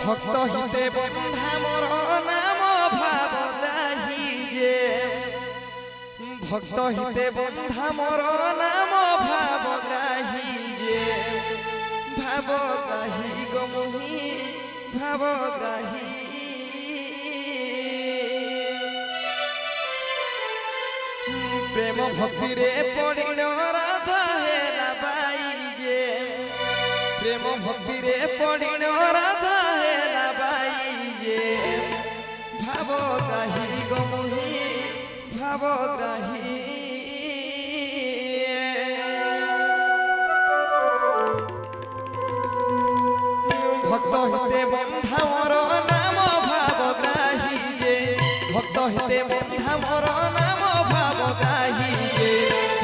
ভক্ত হিতে বন্ধা মোর নাম ভাবগ্রাহী যে ভক্ত হিতে বন্ধা মোর নাম ভাবগ্রাহী যে ভাবগ্রাহী গমুহি ভাবগ্রাহী প্রেম ভক্তিরে পড়িল রাধা হেলা বাই যে প্রেম ভক্তিরে পড়িল রাধা হেলা বাই যে ভাবগ্রাহী গমুহি ভাবগ্রাহী ভক্ত হিতে বন্ধা মোর নাম ভাবগ্রাহী যে ভক্ত হিতে বন্ধা মোর নাম ভাবগ্রাহী যে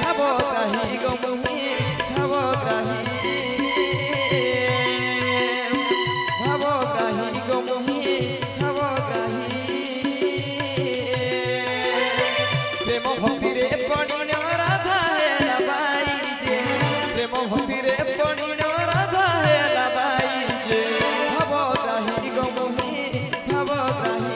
ভাবগ্রাহী গমুহি ভাবগ্রাহী ভাবগ্রাহী গমুহি ভাবগ্রাহী প্রেম ভক্তিরে পড়িল রাধা হেলা বাই যে প্রেম ভক্তিরে পড়িল রাধা হেলা বাই যে ভাবগ্রাহী গমুহি ভাবগ্রাহী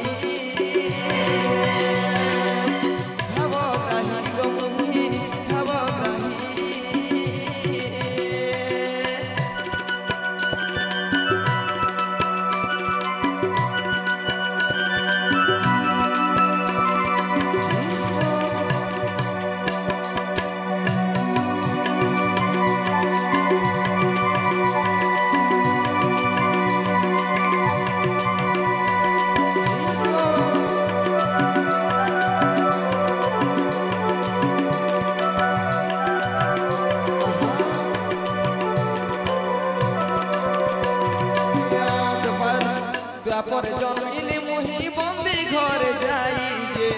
পরে জন্মিলে মুহি বন্দি ঘরে যাই যে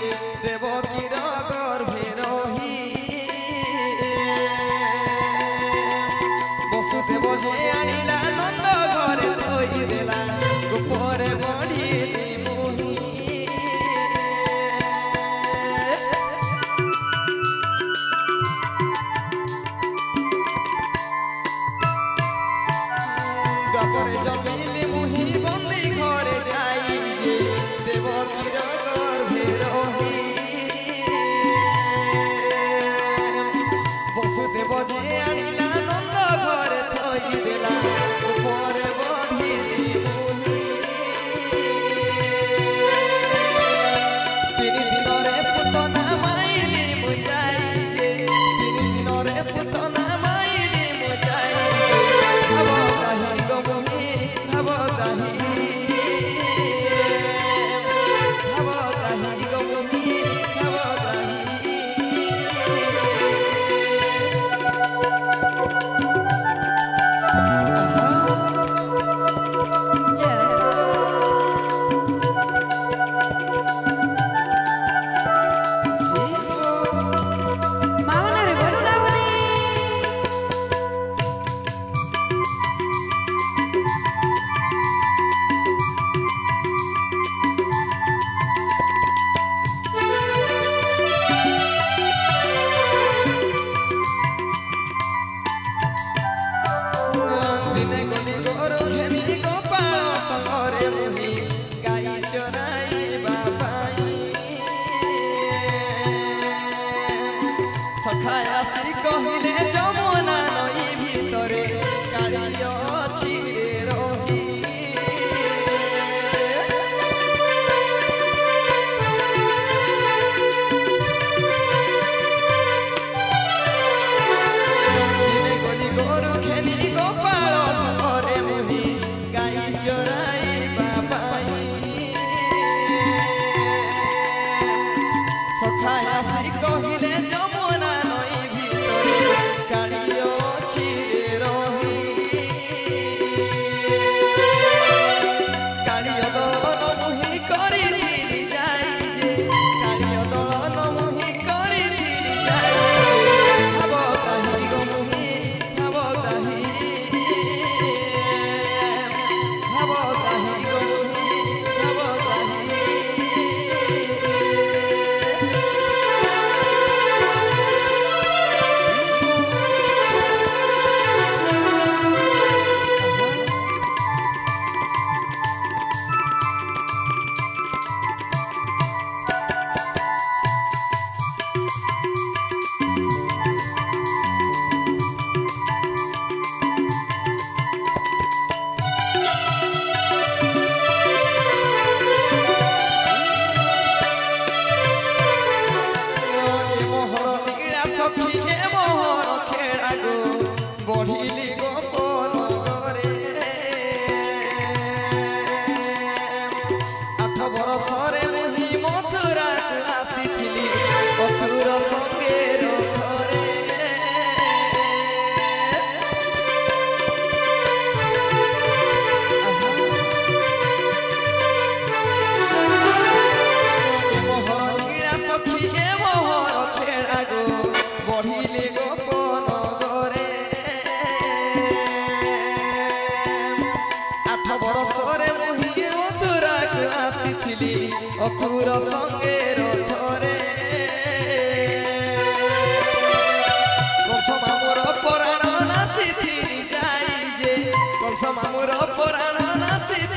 দেবকীর গর্ভে রহি বসুদেব যে আনিলা নন্দ ঘরে থই দেলা গোপরে বঢ়িলি মুহি পরে জন্মিলে মুহি বন্দি ঘরে যাই যে দেবকীর গর্ভে রহি বসুদেব যে আনিলা নন্দ ঘরে থই দেলা উপরে বঢ়িলি মুহি তিন দিনরে পুতনা মাইলি মুজাই যে তিন দিনরে পুতনা মাইলি মুজাই ভাবগ্রাহী গমুহি ভাবগ্রাহী ভাবগ্রাহী গমুহি ভাবগ্রাহী ସହରେ ମୁହିଁ ଅତୁରାକୁ ଆସିଥିଲି ଅକୁର ସଙ୍ଗେ ରଥରେ କଂସ ମାମୁର ପରାଣ ନାଚିଥିଲି ଯାଇ ଯେ କଂସ ମାମୁର ପରାଣ ନାଚିଥିଲି